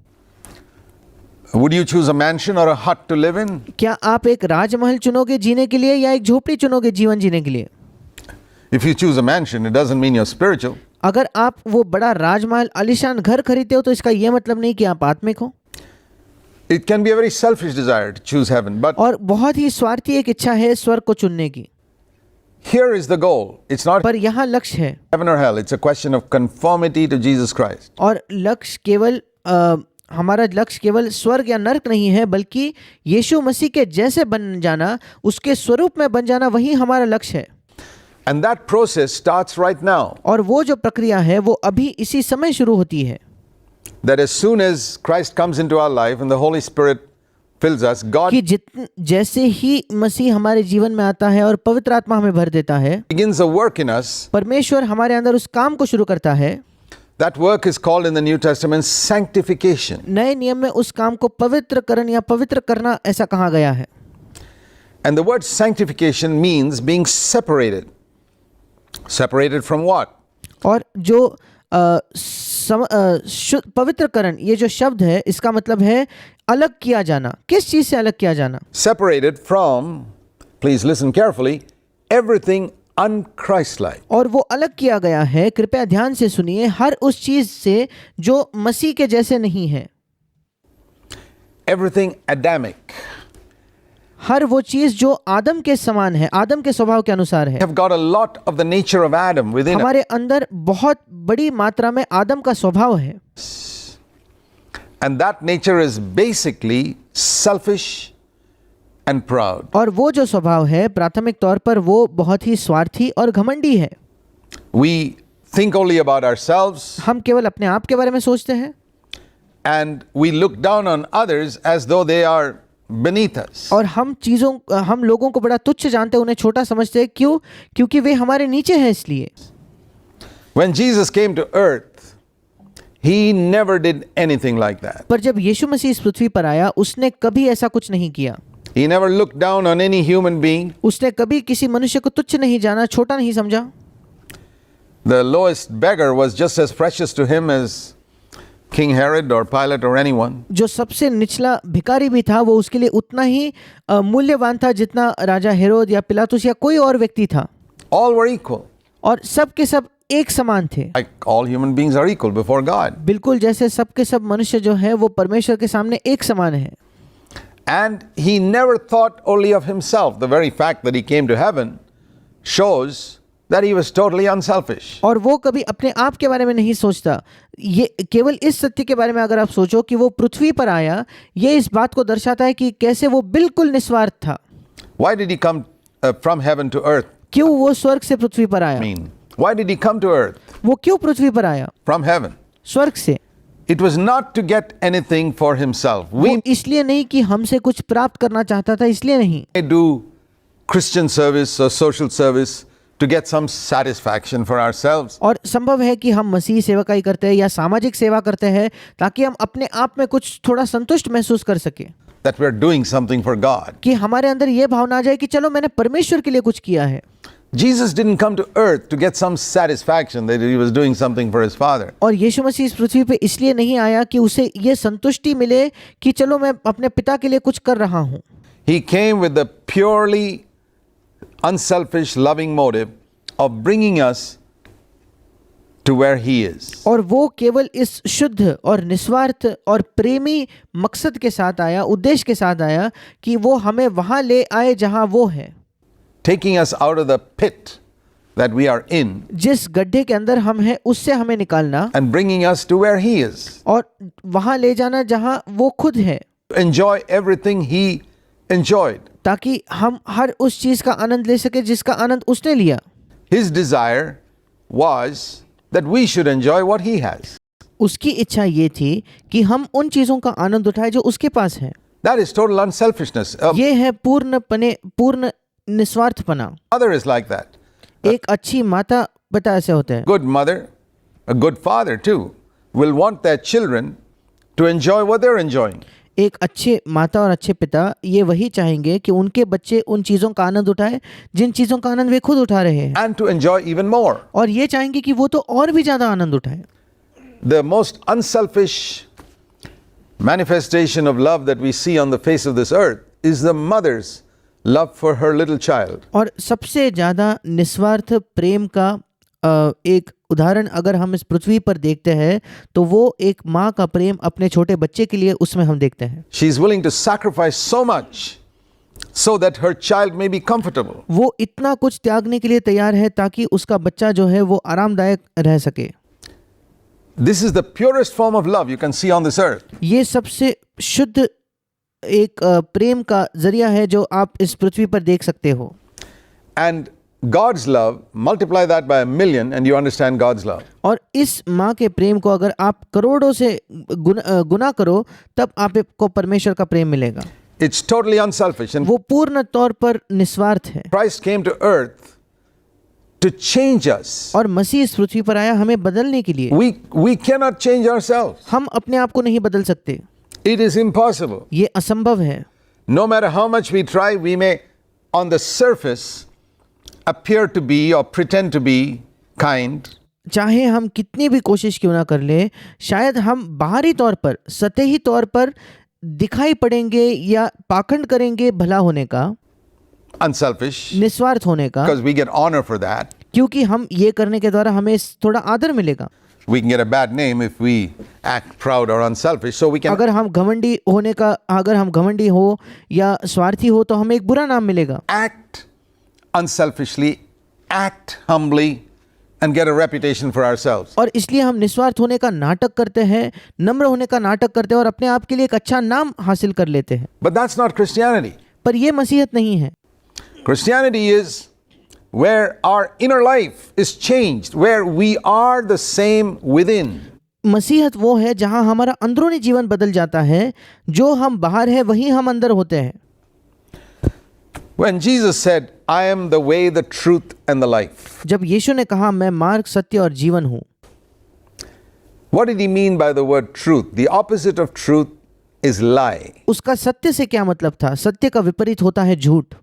Would you choose a mansion or a hut to live in? क्या आप एक राजमहल चुनोगे जीने के लिए, या एक झोपड़ी चुनोगे जीवन जीने के लिए? If you choose a mansion, it doesn't mean you're spiritual. अगर आप वो बड़ा राजमहल आलीशान घर खरीदते हो तो इसका ये मतलब नहीं कि आप आत्मिक हो। It can be a very selfish desire to choose heaven, but और बहुत ही स्वार्थी एक इच्छा है स्वर्ग को चुनने की। here is the goal. It's not पर यहाँ लक्ष्य है, heaven or hell. It's a question of conformity to Jesus Christ. और हमारा लक्ष्य केवल स्वर्ग या नर्क नहीं है, बल्कि यीशु मसीह के जैसे बन जाना, उसके स्वरूप में बन जाना, वही हमारा लक्ष्य है। And that process starts right now. और वो जो प्रक्रिया है वो अभी इसी समय शुरू होती है। That as soon as Christ comes into our life and the Holy Spirit fills us, God कि जैसे ही मसीह हमारे जीवन में आता है और पवित्र आत्मा हमें भर देता है, begins a work in us. परमेश्वर हमारे अंदर उस काम को शुरू करता है। That work is called in the New Testament sanctification. नए नियम में उस काम को पवित्रकरण या पवित्र करना ऐसा कहा गया है। And the word sanctification means being separated. Separated from what? और जो पवित्रकरण, ये जो शब्द है, इसका मतलब है अलग किया जाना। किस चीज से अलग किया जाना? Separated from, please listen carefully, everything unchrist-like. और वो अलग किया गया है, कृपया ध्यान से सुनिए, हर उस चीज से जो मसीह के जैसे नहीं है। Everything Adamic. हर वो चीज जो आदम के समान है, आदम के स्वभाव के अनुसार है। We have got a lot of the nature of Adam within us. हमारे अंदर बहुत बड़ी मात्रा में आदम का स्वभाव है, And that nature is basically selfish and proud. और वो जो स्वभाव है प्राथमिक तौर पर वो बहुत ही स्वार्थी और घमंडी है। We think only about ourselves हम केवल अपने आप के बारे में सोचते हैं, and we look down on others as though they are beneath us. और हम लोगों को बड़ा तुच्छ जानते हैं, उन्हें छोटा समझते हैं। क्यों? क्योंकि वे हमारे नीचे हैं इसलिए। When Jesus came to earth, he never did anything like that. पर जब यीशु मसीह इस पृथ्वी पर आया, उसने कभी ऐसा कुछ नहीं किया। He never looked down on any human being. उसने कभी किसी मनुष्य को तुच्छ नहीं जाना, छोटा नहीं समझा। The lowest beggar was just as precious to him as King Herod or Pilate or anyone. जो सबसे निचला भिखारी भी था, वो उसके लिए उतना ही मूल्यवान था जितना राजा हेरोद या पिलातुस या कोई और व्यक्ति था। All were equal. और सब के सब एक समान थे, Like all human beings are equal before God. बिल्कुल जैसे सब के सब मनुष्य जो है वो परमेश्वर के सामने एक समान है। And he never thought only of himself. The very fact that he came to heaven shows that he was totally unselfish. और वो कभी अपने आप के बारे में नहीं सोचता। ये केवल इस सत्य के बारे में अगर आप सोचो कि वो पृथ्वी पर आया, ये इस बात को दर्शाता है कि कैसे वो बिल्कुल निस्वार्थ था। Why did he come from heaven to earth? क्यों वो स्वर्ग से पृथ्वी पर आया? Why did he come to earth वो क्यों पृथ्वी पर आया? from heaven? स्वर्ग से। It was not to get anything for himself. वो इसलिए नहीं कि हमसे कुछ प्राप्त करना चाहता था, इसलिए नहीं। We do Christian service or social service to get some satisfaction for ourselves. और संभव है कि हम मसीह सेवकाई करते हैं या सामाजिक सेवा करते हैं ताकि हम अपने आप में कुछ थोड़ा संतुष्ट महसूस कर सके, That we are doing something for God. कि हमारे अंदर ये भावना आ जाए कि चलो मैंने परमेश्वर के लिए कुछ किया है। Jesus didn't come to earth to get some satisfaction that he was doing something for his Father. और यीशु मसीह इस पृथ्वी पे इसलिए नहीं आया कि उसे ये संतुष्टि मिले कि चलो मैं अपने पिता के लिए कुछ कर रहा हूँ। He came with the purely unselfish, loving motive of bringing us to where he is. और वो केवल इस शुद्ध और निस्वार्थ और प्रेमी मकसद के साथ आया, उद्देश्य के साथ आया कि वो हमें वहाँ ले आए जहाँ वो है। Taking us out of the pit that we are in जिस गड्ढे के अंदर हम हैं उससे हमें निकालना and bringing us to where he is. और वहाँ ले जाना जहाँ वो खुद है, Enjoy everything he enjoyed. ताकि हम हर उस चीज का आनंद ले सके जिसका आनंद उसने लिया। His desire was that we should enjoy what he has. उसकी इच्छा ये थी कि हम उन चीज़ों का आनंद उठाएं जो उसके पास है। That is total unselfishness. A ये है पूर्ण निस्वार्थपना। mother is like that. एक अच्छी माता पिता ऐसे होते हैं। Good mother, a good father too, will want their children to enjoy what they're enjoying. एक अच्छे माता और अच्छे पिता ये वही चाहेंगे कि उनके बच्चे उन चीज़ों का आनंद उठाए जिन चीज़ों का आनंद वे खुद उठा रहे हैं, And to enjoy even more. और ये चाहेंगे कि वो तो और भी ज़्यादा आनंद उठाए। The most unselfish manifestation of love that we see on the face of this earth is the mother's love for her little child. और सबसे ज़्यादा निस्वार्थ प्रेम का एक उदाहरण अगर हम इस पृथ्वी पर देखते हैं तो वो एक माँ का प्रेम अपने छोटे बच्चे के लिए उसमें हम देखते हैं। She is willing to sacrifice so much so that her child may be comfortable. वो इतना कुछ त्यागने के लिए तैयार है ताकि उसका बच्चा जो है वो आरामदायक रह सके। This is the purest form of love you can see on this earth. ये सबसे शुद्ध एक प्रेम का जरिया है जो आप इस पृथ्वी पर देख सकते हो। And God's love, multiply that by 1,000,000 and you understand God's love. और इस माँ के प्रेम को अगर आप करोड़ों से गुना करो तब आपको परमेश्वर का प्रेम मिलेगा। It's totally unselfish. And वो पूर्ण तौर पर निस्वार्थ है। Christ came to earth to change us. और मसीह इस पृथ्वी पर आया हमें बदलने के लिए। We cannot change ourselves. हम अपने आप को नहीं बदल सकते, It is impossible. ये असंभव है। No matter how much we try, we may on the surface appear to be or pretend to be kind. चाहे हम कितनी भी कोशिश क्यों ना कर ले, शायद हम बाहरी तौर पर सतही तौर पर दिखाई पड़ेंगे या पाखंड करेंगे भला होने का, Unselfish. निस्वार्थ होने का, Because we get honor for that. क्योंकि हम ये करने के द्वारा हमें थोड़ा आदर मिलेगा। We can get a bad name if we act proud or unselfish. So we can अगर हम घमंडी हो या स्वार्थी हो तो हमें एक बुरा नाम मिलेगा। act unselfishly, act humbly, and get a reputation for ourselves. और इसलिए हम निस्वार्थ होने का नाटक करते हैं, नम्र होने का नाटक करते हैं और अपने आप के लिए एक अच्छा नाम हासिल कर लेते हैं। But that's not Christianity. पर यह मसीहत नहीं है। Christianity is where our inner life is changed, where we are the same within. मसीहत वो है जहां हमारा अंदरूनी जीवन बदल जाता है, जो हम बाहर है वही हम अंदर होते हैं। When Jesus said, I am the way, the truth, and the life, जब यीशु ने कहा मैं मार्ग, सत्य और जीवन हूँ, what did he mean by the word truth? The opposite of truth is lie. उसका सत्य से क्या मतलब था? सत्य का विपरीत होता है झूठ।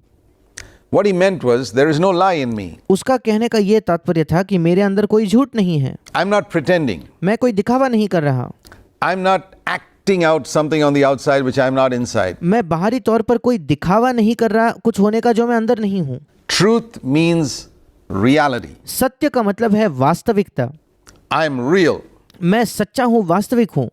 What he meant was, there is no lie in me. उसका कहने का ये तात्पर्य था कि मेरे अंदर कोई झूठ नहीं है, I'm not pretending. मैं कोई दिखावा नहीं कर रहा, I'm not acting out something on the outside which I'm not inside. मैं बाहरी तौर पर कोई दिखावा नहीं कर रहा कुछ होने का जो मैं अंदर नहीं हूँ। Truth means reality. सत्य का मतलब है वास्तविकता। I'm real. मैं सच्चा हूँ, वास्तविक हूँ।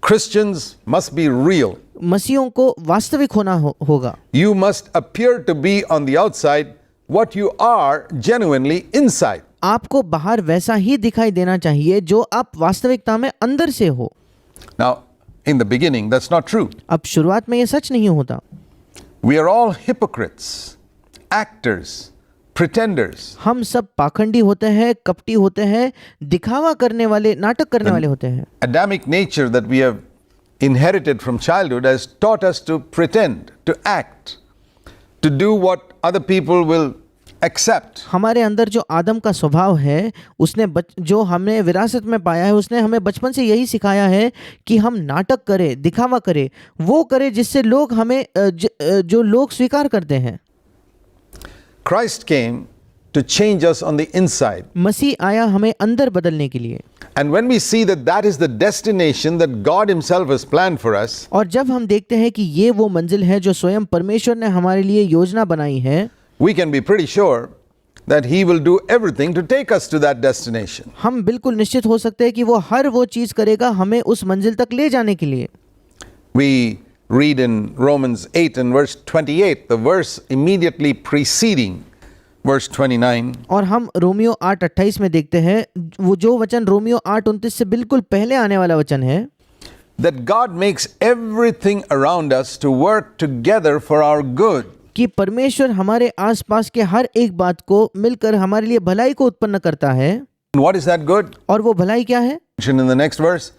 Christians must be real. मसीहों को वास्तविक होना होगा। You must appear to be on the outside what you are genuinely inside. आपको बाहर वैसा ही दिखाई देना चाहिए जो आप वास्तविकता में अंदर से हो। Now, in the beginning, that's not true. अब शुरुआत में ये सच नहीं होता। We are all hypocrites, actors, pretenders. हम सब पाखंडी होते हैं, कपटी होते हैं, दिखावा करने वाले, नाटक करने वाले होते हैं। Adamic nature that we have inherited from childhood has taught us to pretend, to act, to do what other people will accept. हमारे अंदर जो आदम का स्वभाव है, उसने जो हमने विरासत में पाया है, उसने हमें बचपन से यही सिखाया है कि हम नाटक करें, दिखावा करें, वो करें जिससे लोग हमें जो लोग स्वीकार करते हैं। Christ came to change us on the inside. मसीह आया हमें अंदर बदलने के लिए। And when we see that that is the destination that God himself has planned for us, और जब हम देखते हैं कि ये वो मंजिल है जो स्वयं परमेश्वर ने हमारे लिए योजना बनाई है, we can be pretty sure that he will do everything to take us to that destination. हम बिल्कुल निश्चित हो सकते हैं कि वो हर वो चीज़ करेगा हमें उस मंजिल तक ले जाने के लिए। We read in Romans 8 and verse 28, the verse immediately preceding verse 29. और हम रोमियो 8:28 में देखते हैं, वो जो वचन रोमियो 8:29 से बिल्कुल पहले आने वाला वचन है, That God makes everything around us to work together for our good. कि परमेश्वर हमारे आसपास के हर एक बात को मिलकर हमारे लिए भलाई को उत्पन्न करता है। And what is that good? और वो भलाई क्या है? In the next verse,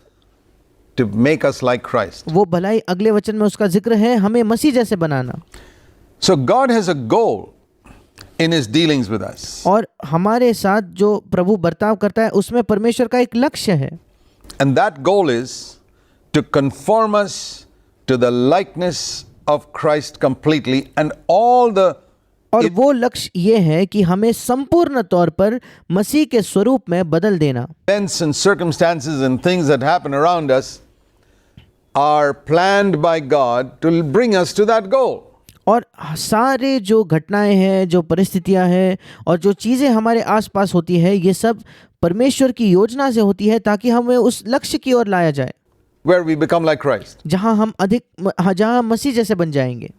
to make us like Christ. वो भलाई अगले वचन में उसका जिक्र है, हमें मसीह जैसे बनाना। So God has a goal in his dealings with us. और हमारे साथ जो प्रभु बर्ताव करता है उसमें परमेश्वर का एक लक्ष्य है, And that goal is to conform us to the likeness of Christ completely, and all the और वो लक्ष्य ये है कि हमें संपूर्ण तौर पर मसीह के स्वरूप में बदल देना। events and circumstances and things that happen around us are planned by God to bring us to that goal. और सारे जो घटनाएं हैं, जो परिस्थितियां हैं और जो चीज़ें हमारे आसपास होती है, ये सब परमेश्वर की योजना से होती है ताकि हमें उस लक्ष्य की ओर लाया जाए Where we become like Christ. जहां मसीह जैसे बन जाएंगे।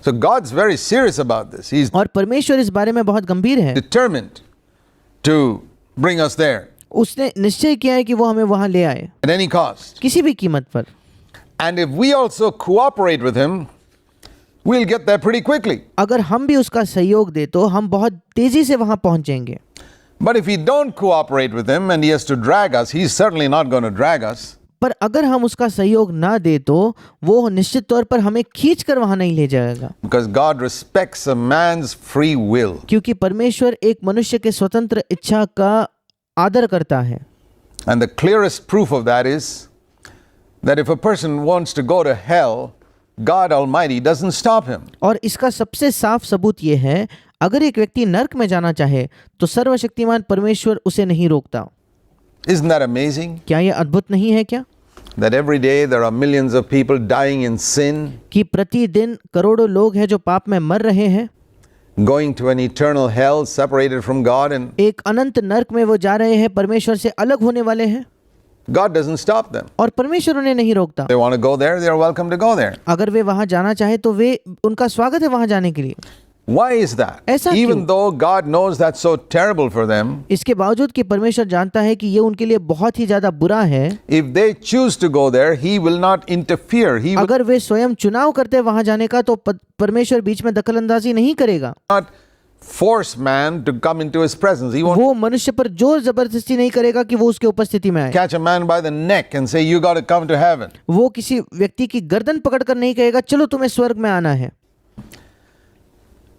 So God's very serious about this. He's और परमेश्वर इस बारे में बहुत गंभीर है। determined to bring us there उसने निश्चय किया है कि वो हमें वहां ले आए at any cost. किसी भी कीमत पर। And if we also cooperate with him, we'll get there pretty quickly. अगर हम भी उसका सहयोग दे तो हम बहुत तेजी से वहां पहुंचेंगे। But if we don't cooperate with him and he has to drag us, he's certainly not going to drag us. पर अगर हम उसका सहयोग ना दे तो वो निश्चित तौर पर हमें खींच कर वहां नहीं ले जाएगा, Because God respects a man's free will. क्योंकि परमेश्वर एक मनुष्य के स्वतंत्र इच्छा का आदर करता है। And the clearest proof of that is that if a person wants to go to hell, God Almighty doesn't stop him. और इसका सबसे साफ सबूत ये है, अगर एक व्यक्ति नरक में जाना चाहे तो सर्वशक्तिमान परमेश्वर उसे नहीं रोकता। Isn't that amazing? क्या ये अद्भुत नहीं है क्या That every day there are millions of people dying in sin, कि प्रतिदिन करोड़ों लोग हैं जो पाप में मर रहे हैं, going to an eternal hell separated from God, and एक अनंत नरक में वो जा रहे हैं, परमेश्वर से अलग होने वाले हैं, God doesn't stop them. और परमेश्वर उन्हें नहीं रोकता। They want to go there, they are welcome to go there. अगर वे वहां जाना चाहे तो वे उनका स्वागत है वहां जाने के लिए। Why is that? ऐसा Even क्यों? though God knows that's so terrible for them, इसके बावजूद कि परमेश्वर जानता है कि ये उनके लिए बहुत ही ज्यादा बुरा है, if they choose to go there, He will not interfere. He will अगर वे स्वयं चुनाव करते हैं वहां जाने का तो परमेश्वर बीच में दखल अंदाजी नहीं करेगा। not force man to come into His presence. He won't वो मनुष्य पर जोर जबरदस्ती नहीं करेगा कि वो उसके उपस्थिति में आए। catch a man by the neck and say, You got to come to heaven. वो किसी व्यक्ति की गर्दन पकड़कर नहीं कहेगा चलो तुम्हें स्वर्ग में आना है।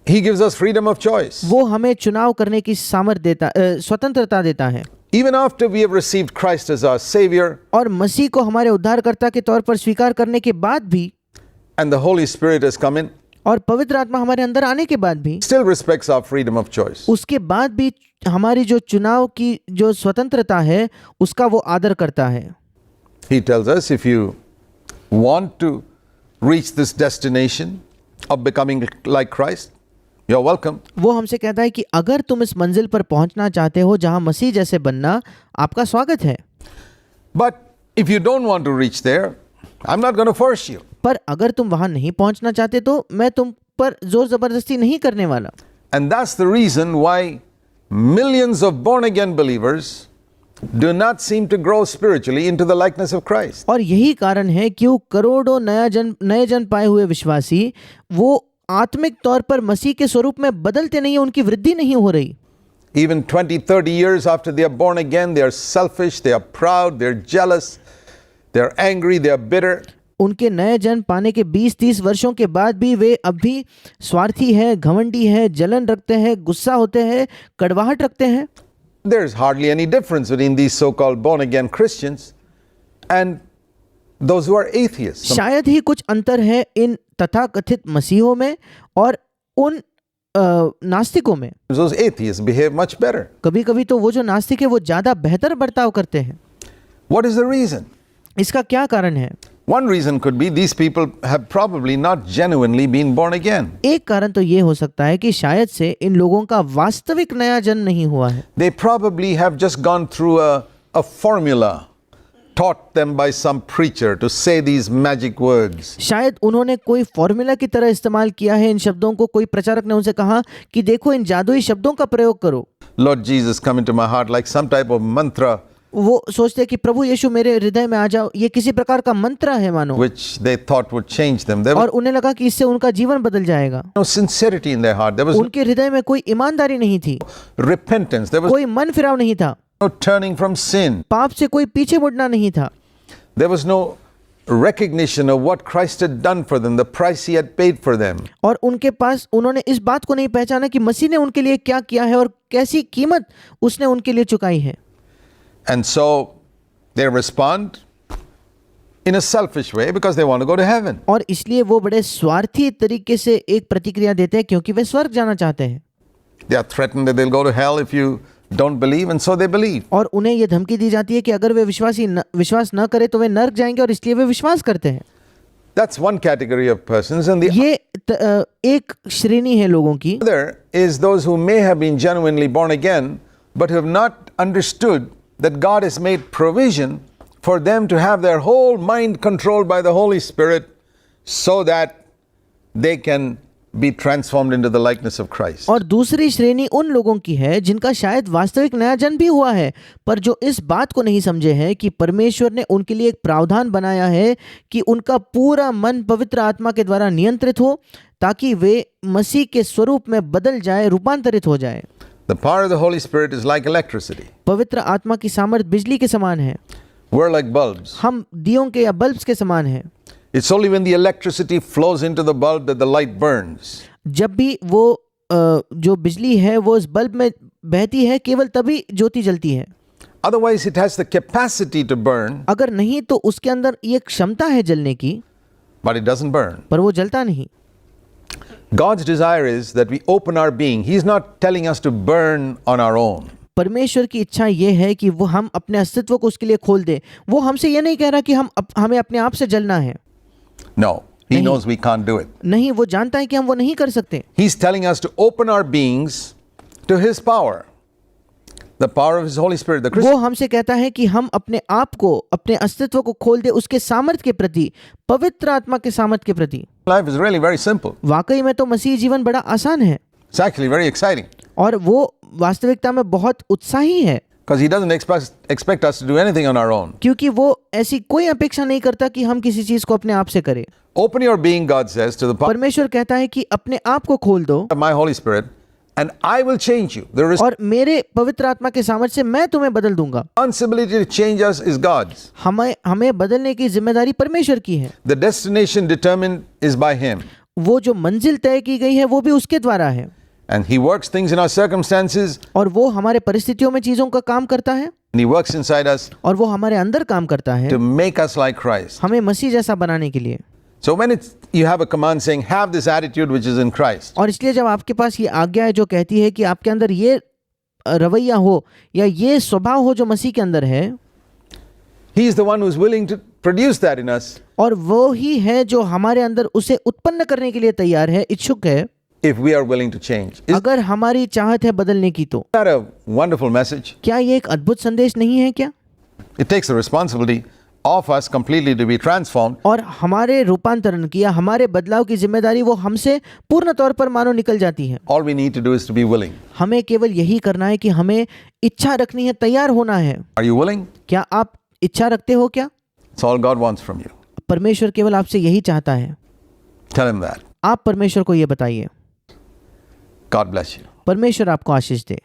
He gives us freedom of choice. वो हमें चुनाव करने की सामर्थ्य देता, स्वतंत्रता देता है। Even after we have received Christ as our Savior और मसीह को हमारे उद्धारकर्ता के तौर पर स्वीकार करने के बाद भी and the Holy Spirit has come in, और पवित्र आत्मा हमारे अंदर आने के बाद भी, still respects our freedom of choice. उसके बाद भी हमारी जो चुनाव की जो स्वतंत्रता है उसका वो आदर करता है। He tells us, if you want to reach this destination of becoming like Christ, you're welcome. वो हमसे कहता है कि अगर तुम इस मंजिल पर पहुंचना चाहते हो जहां मसीह जैसे बनना, आपका स्वागत है। But if you don't want to reach there, I'm not going to force you. पर अगर तुम वहां नहीं पहुंचना चाहते तो मैं तुम पर जोर जबरदस्ती नहीं करने वाला। And that's the reason why millions of born again believers do not seem to grow spiritually into the likeness of Christ. और यही कारण है कि करोड़ों नए जन पाए हुए विश्वासी वो आत्मिक तौर पर मसीह के स्वरूप में बदलते नहीं है, उनकी वृद्धि नहीं हो रही। Even 20-30 years after they are born again, they are selfish, they are proud, they are jealous, they are angry, they are bitter. उनके नए जन्म पाने के 20-30 वर्षों के बाद भी वे अब भी स्वार्थी है, घमंडी है, जलन रखते हैं, गुस्सा होते हैं, कड़वाहट रखते हैं। There's hardly any difference between these so-called born again Christians and those who are atheists. शायद ही कुछ अंतर है इन तथाकथित मसीहों में और उन नास्तिकों में। Those atheists behave much better. कभी-कभी तो वो जो नास्तिक है वो ज्यादा बेहतर बर्ताव करते हैं। What is the reason? इसका क्या कारण है? One reason could be these people have probably not genuinely been born again. एक कारण तो ये हो सकता है कि शायद से इन लोगों का वास्तविक नया जन्म नहीं हुआ है। They probably have just gone through a formula taught them by some preacher to say these magic words. शायद उन्होंने कोई फॉर्मूला की तरह इस्तेमाल किया है इन शब्दों को, कोई प्रचारक ने उनसे कहा कि देखो इन जादुई शब्दों का प्रयोग करो। Lord Jesus, come into my heart like some type of mantra वो सोचते कि प्रभु यीशु मेरे हृदय में आ जाओ, ये किसी प्रकार का मंत्र है मानो, which they thought would change them. There और was उन्हें लगा कि इससे उनका जीवन बदल जाएगा। no sincerity in their heart. There was no उनके हृदय में कोई ईमानदारी नहीं थी, repentance. There was कोई मन फिराव नहीं था, no turning from sin. पाप से कोई पीछे मुड़ना नहीं था। There was no recognition of what Christ had done for them, the price he had paid for them. और उनके पास उन्होंने इस बात को नहीं पहचाना कि मसीह ने उनके लिए क्या किया है और कैसी कीमत उसने उनके लिए चुकाई है। And so they respond in a selfish way because they want to go to heaven. और इसलिए वो बड़े स्वार्थी तरीके से एक प्रतिक्रिया देते हैं क्योंकि वे स्वर्ग जाना चाहते हैं। They are threatened that they'll go to hell if you don't believe, and so they believe. और उन्हें ये धमकी दी जाती है कि अगर वे विश्वास न करें तो वे नरक जाएंगे और इसलिए वे विश्वास करते हैं। That's one category of persons, and the ये एक श्रेणी है लोगों की। other is those who may have been genuinely born again but have not understood that God has made provision for them to have their whole mind controlled by the Holy Spirit so that they can be transformed into the likeness of Christ. और दूसरी श्रेणी उन लोगों की है जिनका शायद वास्तविक नया जन्म भी हुआ है, पर जो इस बात को नहीं समझे हैं कि परमेश्वर ने उनके लिए एक प्रावधान बनाया है कि उनका पूरा मन पवित्र आत्मा के द्वारा नियंत्रित हो ताकि वे मसीह के स्वरूप में बदल जाए, रूपांतरित हो जाए। The power of the Holy Spirit is like electricity. पवित्र आत्मा की सामर्थ बिजली के समान है। We're like bulbs. हम दियों के या बल्ब्स के समान हैं। It's only when the electricity flows into the bulb that the light burns. जब भी वो जो बिजली है वो इस बल्ब में बहती है, केवल तभी ज्योति जलती है। Otherwise, it has the capacity to burn, अगर नहीं तो उसके अंदर ये क्षमता है जलने की, but it doesn't burn. पर वो जलता नहीं। God's desire is that we open our being. He's not telling us to burn on our own. परमेश्वर की इच्छा ये है कि वो हम अपने अस्तित्व को उसके लिए खोल दे। वो हमसे ये नहीं कह रहा कि हमें अपने आप से जलना है। No, He नहीं। knows we can't do it. नहीं, वो जानता है कि हम वो नहीं कर सकते। He's telling us to open our beings to His power, the power of His Holy Spirit. The वो Christian हमसे कहता है कि हम अपने आप को, अपने अस्तित्व को खोल दे उसके सामर्थ्य के प्रति, पवित्र आत्मा के सामर्थ्य के प्रति। life is really very simple. वाकई में तो मसीह जीवन बड़ा आसान है It's actually very exciting और वो वास्तविकता में बहुत उत्साही है, because He doesn't expect us to do anything on our own. क्योंकि वो ऐसी कोई अपेक्षा नहीं करता कि हम किसी चीज को अपने आप से करें। Open your being, God says, to the power परमेश्वर कहता है कि अपने आप को खोल दो of my Holy Spirit, and I will change you. The और मेरे पवित्र आत्मा के सामर्थ्य से मैं तुम्हें बदल दूंगा। responsibility to change us is God's. हमें बदलने की जिम्मेदारी परमेश्वर की है। The destination determined is by Him. वो जो मंजिल तय की गई है वो भी उसके द्वारा है And He works things in our circumstances, और वो हमारे परिस्थितियों में चीजों का काम करता है and He works inside us और वो हमारे अंदर काम करता है to make us like Christ. हमें मसीह जैसा बनाने के लिए। So when you have a command saying, have this attitude which is in Christ, और इसलिए जब आपके पास ये आज्ञा है जो कहती है कि आपके अंदर ये रवैया हो या ये स्वभाव हो जो मसीह के अंदर है, He is the one who is willing to produce that in us और वो ही है जो हमारे अंदर उसे उत्पन्न करने के लिए तैयार है, इच्छुक है, if we are willing to change. Is अगर हमारी चाहत है बदलने की। तो that a wonderful message? क्या ये एक अद्भुत संदेश नहीं है क्या? It takes the responsibility of us completely to be transformed. और हमारे रूपांतरण की या हमारे बदलाव की जिम्मेदारी वो हमसे पूर्ण तौर पर मानो निकल जाती है। All we need to do is to be willing. हमें केवल यही करना है कि हमें इच्छा रखनी है, तैयार होना है। Are you willing? क्या आप इच्छा रखते हो क्या? It's all God wants from you. परमेश्वर केवल आपसे यही चाहता है। Tell Him that. आप परमेश्वर को ये बताइए। God bless you. परमेश्वर आपको आशीष दे।